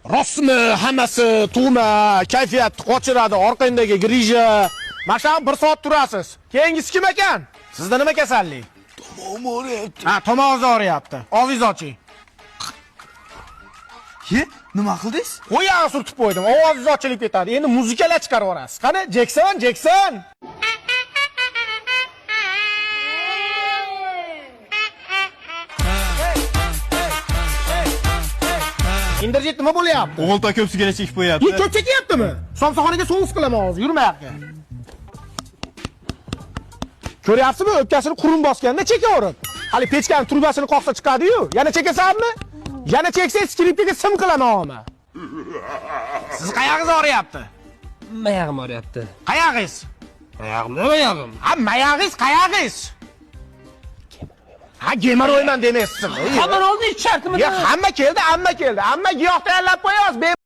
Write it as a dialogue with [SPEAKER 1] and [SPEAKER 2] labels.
[SPEAKER 1] Rostmi, hammasi tug'ma, kayfiyatni qochiradi, orqangdagi grija. Masham 1 soat turasiz. Keyingisi kim ekan? Sizda nima kasallik?
[SPEAKER 2] Tomog'im og'riyapti.
[SPEAKER 1] Ha, tomog'ingiz og'riyapti. Og'zingizni oching.
[SPEAKER 2] Ye, nima qildingiz?
[SPEAKER 1] Qo'yag'i surtib qo'ydim. Ovozingiz ochilib ketadi. Endi muzikalar chiqarib yuborasiz. Qani, Jackson. Indirjit nima bo'lyapti?
[SPEAKER 3] O'g'ilta ko'p sigara chekib qo'yapti.
[SPEAKER 1] Ko'p chekyaptimi? Somsaxonaga sovuq qilaman hozir, yurma yoqqa. Ko'ryapsizmi? O'pkasini qurum bosganda chekaverib. Hali pechkani trubasini qoqsa chiqadi-yu. Yana chekasanmi? Yana cheksangiz skripkaga sim qilaman o'mi. Siz qayog'ingiz og'riyapti?
[SPEAKER 4] Mayog'im og'riyapti.
[SPEAKER 1] Qayog'ingiz?
[SPEAKER 4] Mayog'im.
[SPEAKER 1] Ha, mayog'ingiz qayog'ingiz? Ha, gemoroyman demaysiz.
[SPEAKER 4] Xabar oldi, shartmi?
[SPEAKER 1] Ya, hamma keldi. Hamma giyoh tayyorlab qo'yamiz.